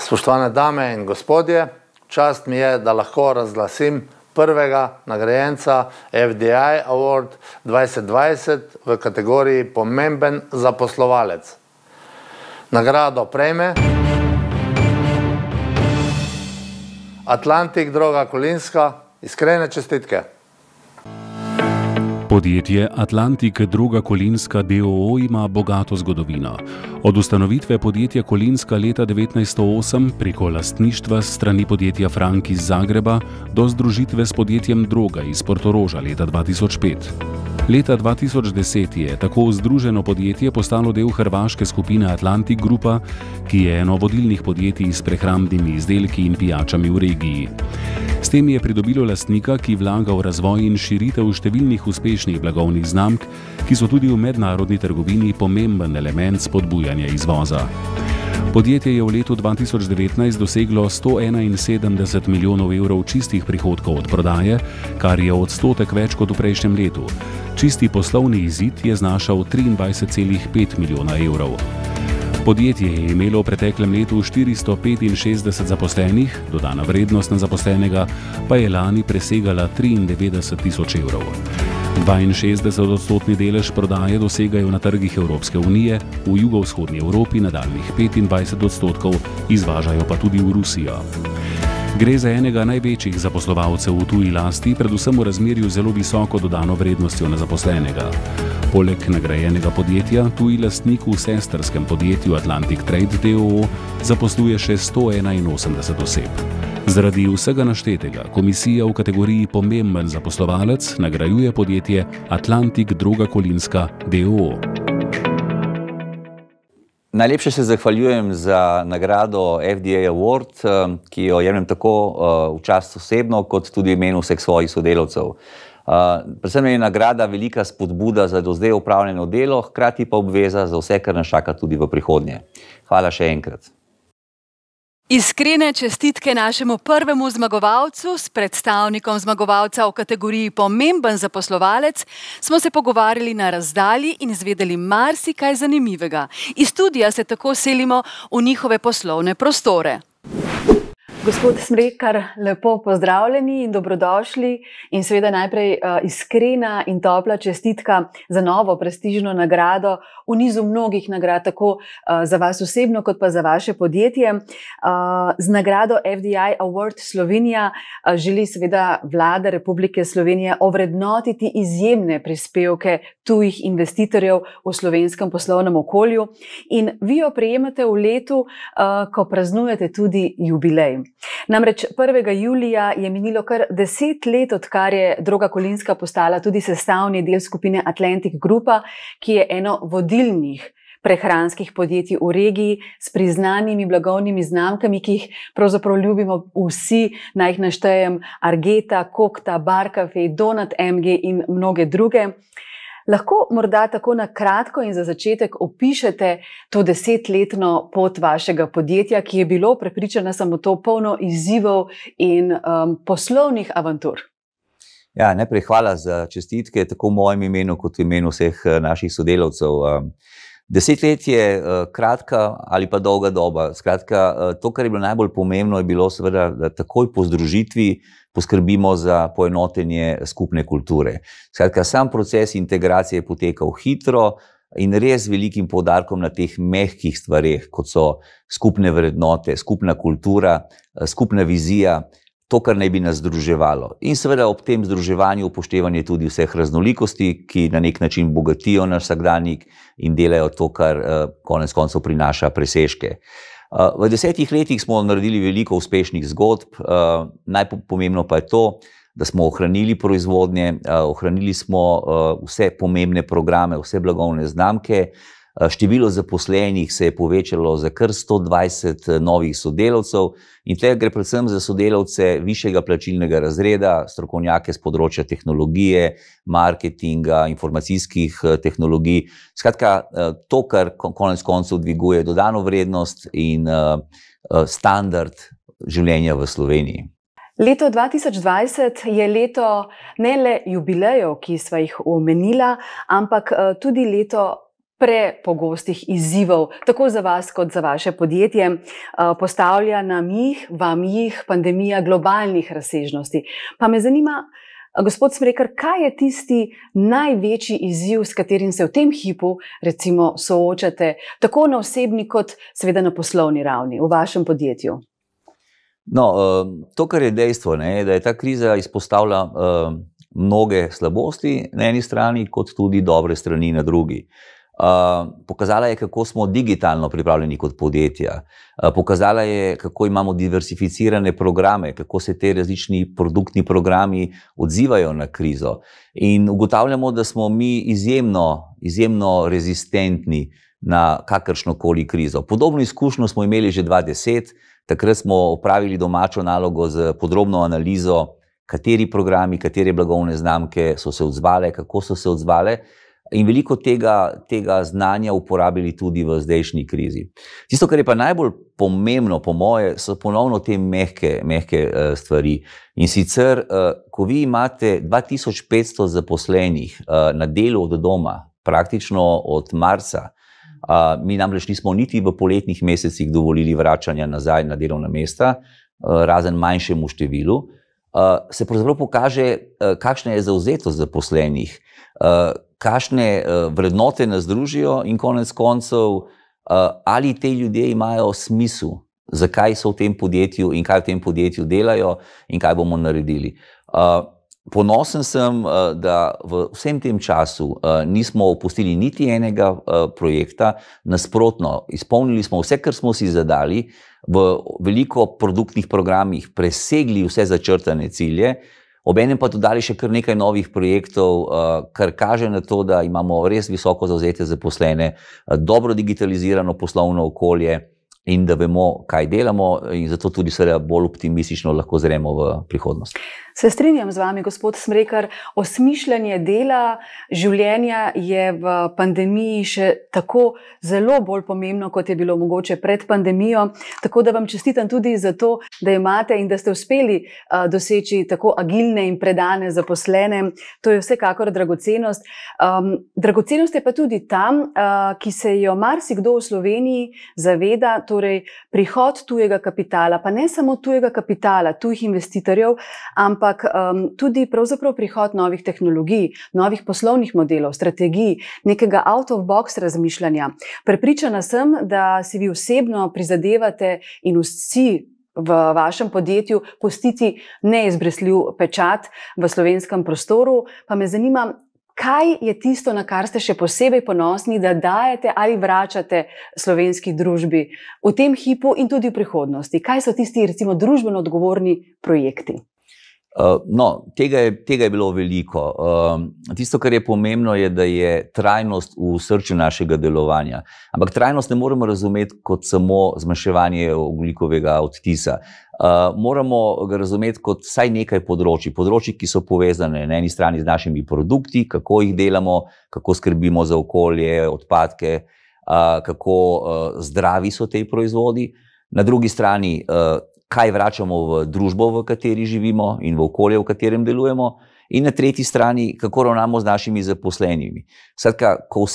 Spoštovane dame in gospodje, čast mi je, da lahko razglasim prvega nagrajenca FDI Award 2020 v kategoriji Pomemben zaposlovalec. Nagrado prejme Atlantik Droga Kolinska. Iskrene čestitke. Podjetje Atlantik Droga Kolinska d.o.o. ima bogato zgodovino. Od ustanovitve podjetja Kolinska leta 1908 preko lastništva s strani podjetja Frank iz Zagreba do združitve s podjetjem Droga iz Portoroža leta 2005. Leta 2010 je tako združeno podjetje postalo del hrvaške skupine Atlantik Grupa, ki je eno vodilnih podjetij s prehrambnimi izdelki in pijačami v regiji. S tem je pridobilo lastnika, ki vlaga v razvoj in širitev številnih uspešnih blagovnih znamk, ki so tudi v mednarodni trgovini pomemben element spodbujanja izvoza. Podjetje je v letu 2019 doseglo 171 milijonov evrov čistih prihodkov od prodaje, kar je odstotek več kot v prejšnjem letu. Čisti poslovni izid je znašal 23,5 milijona evrov. Podjetje je imelo v preteklem letu 465 zaposlenih, dodana vrednost na zaposlenega pa je lani presegala 93 tisoč evrov. 62% delež prodaje dosegajo na trgih Evropske unije, v jugovzhodni Evropi nadaljnjih 25%, izvažajo pa tudi v Rusijo. Gre za enega največjih zaposlovalcev v tuji lasti, predvsem v razmerju zelo visoko dodano vrednostjo na zaposlenega. Poleg nagrajenega podjetja, tuji lastnik v sestrskem podjetju Atlantik Trade d.o.o. zaposluje še 181 oseb. Zaradi vsega naštetega komisija v kategoriji Pomemben zaposlovalec nagrajuje podjetje Atlantik Droga Kolinska d.o.o. Najlepše se zahvaljujem za nagrado FDA Award, ki jo jemljem tako v čast osebno, kot tudi v imenu vseh svojih sodelavcev. Predvsem je nagrada velika spodbuda za do zdaj opravljeno delo, hkrati pa obveza za vse, kar nas čaka tudi v prihodnje. Hvala še enkrat. Iskrene čestitke našemu prvemu zmagovalcu. S predstavnikom zmagovalca v kategoriji Pomemben zaposlovalec smo se pogovarjali na razdalji in izvedeli marsikaj zanimivega. Iz studia se tako selimo v njihove poslovne prostore. Gospod Smrekar, lepo pozdravljeni in dobrodošli in seveda najprej iskrena in topla čestitka za novo prestižno nagrado v nizu mnogih nagrad, tako za vas osebno kot pa za vaše podjetje. Z nagrado FDI Award Slovenija želi seveda vlada Republike Slovenije ovrednotiti izjemne prispevke tujih investitorjev v slovenskem poslovnem okolju in vi jo prejemate v letu, ko praznujete tudi jubilej. Namreč 1. julija je minilo kar 10 let, odkar je Droga Kolinska postala tudi sestavni del skupine Atlantik Grupa, ki je eno vodilnih prehranskih podjetij v regiji s priznanimi blagovnimi znamkami, ki jih pravzaprav ljubimo vsi, naj jih naštejem Argeta, Kokta, Barcafe, Donut MG in mnoge druge. Lahko morda tako na kratko in za začetek opišete to 10-letno pot vašega podjetja, ki je bilo, prepričana sem v to, polno izzivov in poslovnih avantur. Ja, najprej hvala za čestitke, tako v mojem imenu kot v imenu vseh naših sodelavcev. 10 let je kratka ali pa dolga doba. Skratka, to, kar je bilo najbolj pomembno, je bilo seveda, da takoj po združitvi poskrbimo za poenotenje skupne kulture. Skratka, sam proces integracije je potekal hitro in res velikim poudarkom na teh mehkih stvareh, kot so skupne vrednote, skupna kultura, skupna vizija, to, kar naj bi nas združevalo. In seveda ob tem združevanju upoštevanje tudi vseh raznolikosti, ki na nek način bogatijo naš vsakdanjik in delajo to, kar konec koncev prinaša presežke. V 10 letih smo naredili veliko uspešnih zgodb, najpomembno pa je to, da smo ohranili proizvodnje, ohranili smo vse pomembne programe, vse blagovne znamke, število zaposlenih se je povečalo za kar 120 novih sodelavcev in tukaj gre predvsem za sodelavce višjega plačilnega razreda, strokovnjake z področja tehnologije, marketinga, informacijskih tehnologij. Skratka, to, kar konec koncev dviguje dodano vrednost in standard življenja v Sloveniji. Leto 2020 je leto ne le jubilejev, ki sva jih omenila, ampak tudi leto prepogostih izzivov, tako za vas kot za vaše podjetje. Postavlja vam jih pandemija globalnih razsežnosti. Pa me zanima, gospod Smrekar, kaj je tisti največji izziv, s katerim se v tem hipu recimo soočate, tako na osebni kot seveda na poslovni ravni v vašem podjetju? No, to, kar je dejstvo, da je ta kriza izpostavila mnoge slabosti na eni strani, kot tudi dobre strani na drugi. Pokazala je, kako smo digitalno pripravljeni kot podjetja. Pokazala je, kako imamo diversificirane programe, kako se te različni produktni programi odzivajo na krizo. In ugotavljamo, da smo mi izjemno rezistentni na kakršnokoli krizo. Podobno izkušnjo smo imeli že 2010, takrat smo opravili domačo nalogo z podrobno analizo, kateri programi, katere blagovne znamke so se odzvale, kako so se odzvale. In veliko tega znanja uporabili tudi v zdajšnji krizi. Tisto, kar je pa najbolj pomembno, po moje, so ponovno te mehke stvari. In sicer, ko vi imate 2500 zaposlenih na delu od doma, praktično od marca, mi namreč nismo niti v poletnih mesecih dovolili vračanja nazaj na delovna mesta, razen manjšemu številu, se pravzaprav pokaže, kakšna je zavzetost zaposlenih, kakšne vrednote nas družijo in konec koncev, ali te ljudje imajo smisel, zakaj so v tem podjetju in kaj v tem podjetju delajo in kaj bomo naredili. Ponosen sem, da v vsem tem času nismo opustili niti enega projekta, nasprotno, izpolnili smo vse, kar smo si zadali, v veliko produktnih programih presegli vse začrtane cilje, obenem pa dodali še kar nekaj novih projektov, kar kaže na to, da imamo res visoko zavzete zaposlene, dobro digitalizirano poslovno okolje in da vemo, kaj delamo, in zato tudi seveda bolj optimistično lahko zremo v prihodnost. Se strinjam z vami, gospod Smrekar, osmišljanje dela, življenja je v pandemiji še tako zelo bolj pomembno, kot je bilo mogoče pred pandemijo, tako da vam čestitam tudi za to, da imate in da ste uspeli doseči tako agilne in predane zaposlene. To je vsekakor dragocenost. Dragocenost je pa tudi tam, ki se jo marsikdo v Sloveniji zaveda, torej prihod tujega kapitala, pa ne samo tujega kapitala, tujih investitorjev, ampak tudi pravzaprav prihod novih tehnologij, novih poslovnih modelov, strategij, nekega out of box razmišljanja. Prepričana sem, da si vi osebno prizadevate in vsi v vašem podjetju pustiti neizbresljiv pečat v slovenskem prostoru, pa me zanima, kaj je tisto, na kar ste še posebej ponosni, da dajete ali vračate slovenski družbi v tem hipu in tudi v prihodnosti? Kaj so tisti, recimo, družbeno odgovorni projekti? No, tega je bilo veliko. Tisto, kar je pomembno, je, da je trajnost v srču našega delovanja. Ampak trajnost ne moremo razumeti kot samo zmanjševanje ogljikovega odtisa. Moramo ga razumeti kot vsaj nekaj področji, ki so povezane na eni strani z našimi produkti, kako jih delamo, kako skrbimo za okolje, odpadke, kako zdravi so te proizvodi. Na drugi strani, kaj vračamo v družbo, v kateri živimo in v okolje, v katerem delujemo, in na tretji strani, kako ravnamo z našimi zaposlenimi. Skratka, ko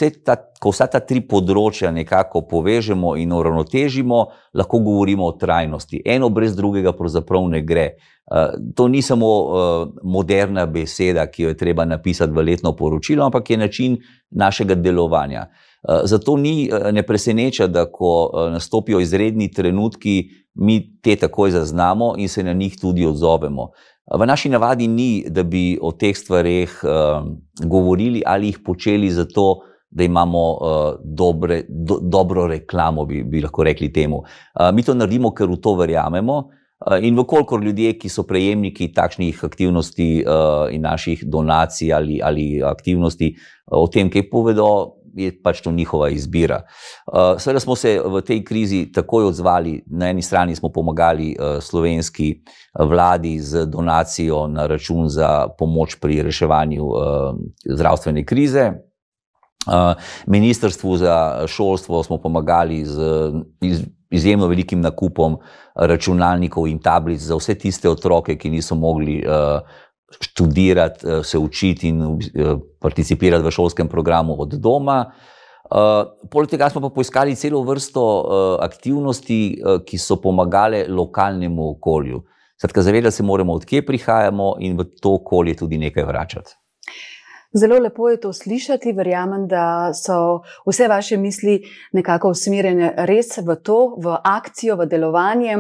vsa ta tri področja nekako povežemo in uravnotežimo, lahko govorimo o trajnosti. Eno brez drugega pravzaprav ne gre. To ni samo moderna beseda, ki jo je treba napisati v letno poročilo, ampak je način našega delovanja. Zato ne preseneča, da ko nastopijo izredni trenutki, mi te takoj zaznamo in se na njih tudi odzovemo. V naši navadi ni, da bi o teh stvareh govorili ali jih počeli zato, da imamo dobro reklamo, bi lahko rekli temu. Mi to naredimo, ker v to verjamemo, in vkolikor ljudje, ki so prejemniki takšnih aktivnosti in naših donacij ali aktivnosti o tem, kaj povedo, je pač to njihova izbira. Seveda smo se v tej krizi takoj odzvali. Na eni strani smo pomagali slovenski vladi z donacijo na račun za pomoč pri reševanju zdravstvene krize. Ministrstvu za šolstvo smo pomagali z izjemno velikim nakupom računalnikov in tablic za vse tiste otroke, ki niso mogli študirati, se učiti in participirati v šolskem programu od doma. Poleg tega smo pa poiskali celo vrsto aktivnosti, ki so pomagale lokalnemu okolju. Skratka, zavedati se moramo, od kje prihajamo in v to okolje tudi nekaj vračati. Zelo lepo je to slišati, verjamem, da so vse vaše misli nekako usmerjene res v to, v akcijo, v delovanje.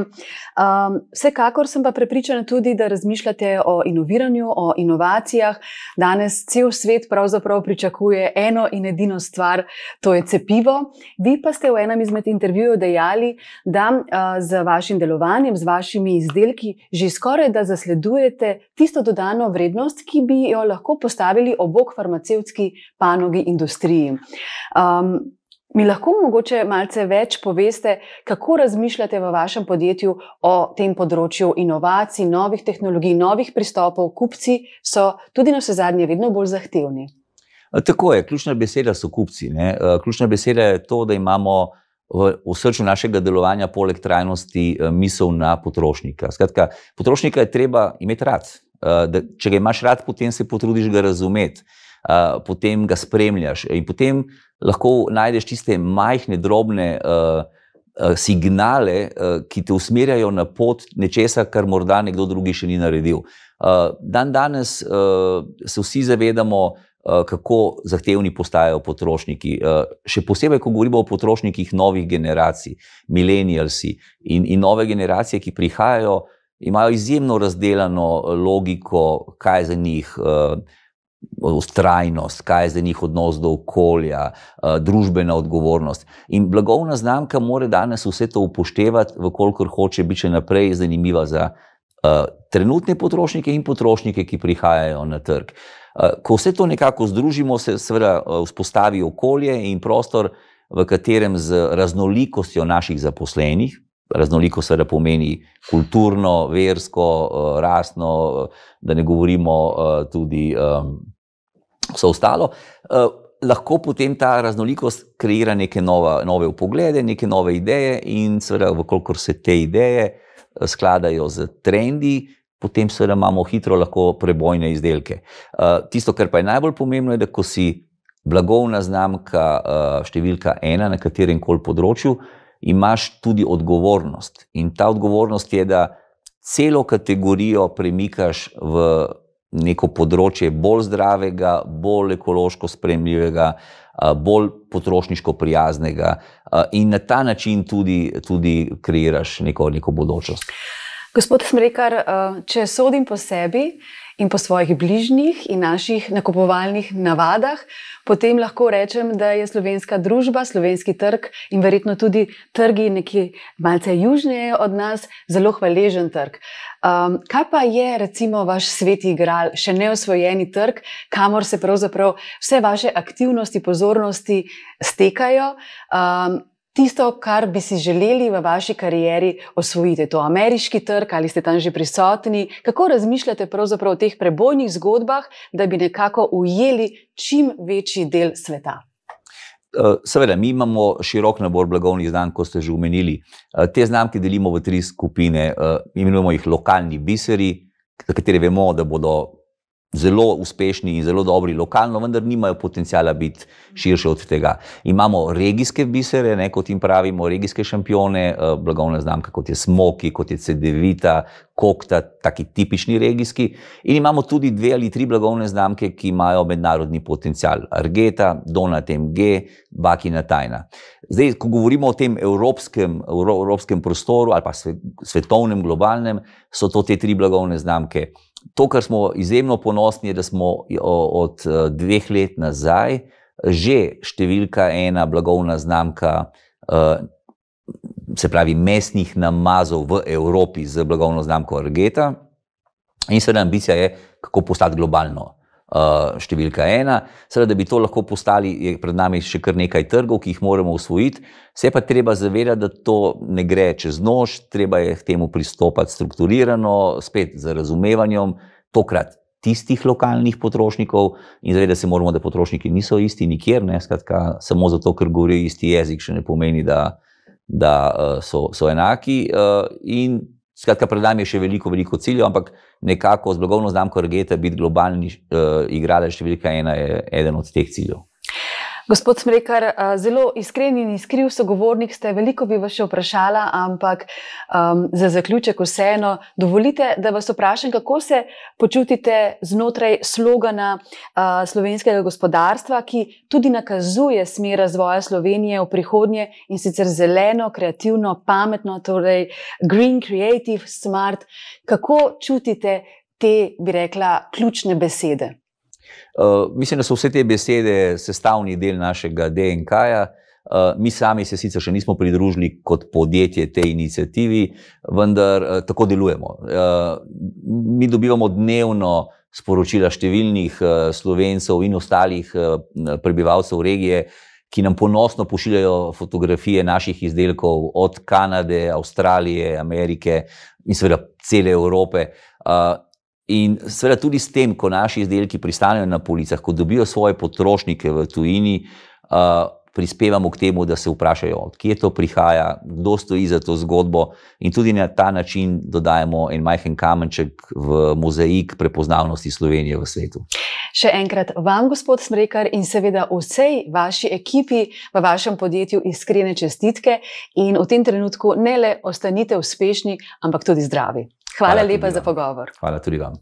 Vsekakor sem pa prepričana tudi, da razmišljate o inoviranju, o inovacijah. Danes cel svet pravzaprav pričakuje eno in edino stvar, to je cepivo. Vi pa ste v enem izmed intervjujev dejali, da z vašim delovanjem, z vašimi izdelki že skoraj da zasledujete tisto dodano vrednost, ki bi jo lahko postavili ob farmacevtski panogi, industriji. Mi lahko mogoče malce več poveste, kako razmišljate v vašem podjetju o tem področju inovacij, novih tehnologij, novih pristopov? Kupci so tudi navsezadnje vedno bolj zahtevni. Tako je, ključna beseda so kupci. Ključna beseda je to, da imamo v srču našega delovanja poleg trajnosti misel na potrošnika. Skratka, potrošnika je treba imeti rad. Če ga imaš rad, potem se potrudiš ga razumeti, potem ga spremljaš in potem lahko najdeš tiste majhne, drobne signale, ki te usmerjajo na pot nečesa, kar morda nekdo drugi še ni naredil. Danes se vsi zavedamo, kako zahtevni postajajo potrošniki. Še posebej, ko govorimo o potrošnikih novih generacij, millennialsi in nove generacije, ki prihajajo, imajo izjemno razdelano logiko, kaj je za njih vztrajnost, kaj je za njih odnos do okolja, družbena odgovornost. In blagovna znamka mora danes vse to upoštevati, vkolikor hoče biti še naprej zanimiva za trenutne potrošnike in potrošnike, ki prihajajo na trg. Ko vse to nekako združimo, se seveda vzpostavi okolje in prostor, v katerem z raznolikostjo naših zaposlenih, raznoliko seveda pomeni kulturno, versko, rasno, da ne govorimo tudi vse ostalo, lahko potem ta raznolikost kreira neke nove vpoglede, neke nove ideje in seveda, vkolikor se te ideje skladajo z trendi, potem seveda imamo hitro lahko prebojne izdelke. Tisto, kar pa je najbolj pomembno, je, da ko si blagovna znamka številka 1 na katerem koli področju, imaš tudi odgovornost. In ta odgovornost je, da celo kategorijo premikaš v neko področje bolj zdravega, bolj ekološko sprejemljivega, bolj potrošniško prijaznega in na ta način tudi kreiraš neko bodočost. Gospod Smrekar, če sodim po sebi in po svojih bližnjih in naših nakupovalnih navadah, potem lahko rečem, da je slovenska družba, slovenski trg in verjetno tudi trgi nekje malce južneje od nas zelo hvaležen trg. Kaj pa je recimo vaš sveti gral, še neosvojeni trg, kamor se pravzaprav vse vaše aktivnosti, pozornosti stekajo? Tisto, kar bi si želeli v vaši karieri osvojiti, to ameriški trg, ali ste tam že prisotni? Kako razmišljate pravzaprav o teh prebojnih zgodbah, da bi nekako ujeli čim večji del sveta? Seveda, mi imamo širok nabor blagovnih znamk, kot ste že omenili. Te znamke delimo v 3 skupine, imenujemo jih lokalni biseri, za katere vemo, da bodo zelo uspešni in zelo dobri lokalno, vendar nimajo potencijala biti širše od tega. Imamo regijske bisere, kot jim pravimo, regijske šampione, blagovna znamka, kot je Smoky, kot je Cedevita, Kokta, taki tipični regijski. In imamo tudi 2 ali 3 blagovne znamke, ki imajo mednarodni potencijal. Argeta, Donat MG, Bakina Tajna. Zdaj, ko govorimo o tem evropskem prostoru ali pa svetovnem, globalnem, so to te 3 blagovne znamke. To, kar smo izjemno ponosni, je, da smo od 2 let nazaj že številka 1 blagovna znamka, se pravi mesnih namazov v Evropi z blagovno znamko Argeta. In seveda ambicija je, kako postati globalno številka 1. Seveda, da bi to lahko postali, je pred nami še kar nekaj trgov, ki jih moramo osvojiti. Se pa treba zavedati, da to ne gre čez nož, treba je k temu pristopati strukturirano, spet z razumevanjem, tokrat tistih lokalnih potrošnikov in zavedati se moramo, da potrošniki niso isti nikjer, skratka, samo zato, ker govorijo isti jezik, še ne pomeni, da so enaki. In skratka, pred nami je še veliko ciljev, ampak nekako z blagovno znamko Argeta biti globalni igralec številka 1 je eden od teh ciljev. Gospod Smrekar, zelo iskren in iskriv sogovornik ste, veliko bi vas še vprašala, ampak za zaključek vseeno dovolite, da vas vprašam, kako se počutite znotraj slogana slovenskega gospodarstva, ki tudi nakazuje smer razvoja Slovenije v prihodnje, in sicer zeleno, kreativno, pametno, torej green, creative, smart. Kako čutite te, bi rekla, ključne besede? Mislim, da so vse te besede sestavni del našega DNK-ja. Mi sami se sicer še nismo pridružili kot podjetje tej iniciativi, vendar tako delujemo. Mi dobivamo dnevno sporočila številnih Slovencev in ostalih prebivalcev regije, ki nam ponosno pošiljajo fotografije naših izdelkov od Kanade, Avstralije, Amerike in seveda cele Evrope. In seveda tudi s tem, ko naši izdelki pristanejo na policah, ko dobijo svoje potrošnike v tujini, prispevamo k temu, da se vprašajo, od kje to prihaja, kdo stoji za to zgodbo, in tudi na ta način dodajemo en majhen kamenček v mozaik prepoznavnosti Slovenije v svetu. Še enkrat vam, gospod Smrekar, in seveda vsej vaši ekipi v vašem podjetju iskrene čestitke in v tem trenutku ne le ostanite uspešni, ampak tudi zdravi. Hvala lepa za pogovor. Hvala tudi vam.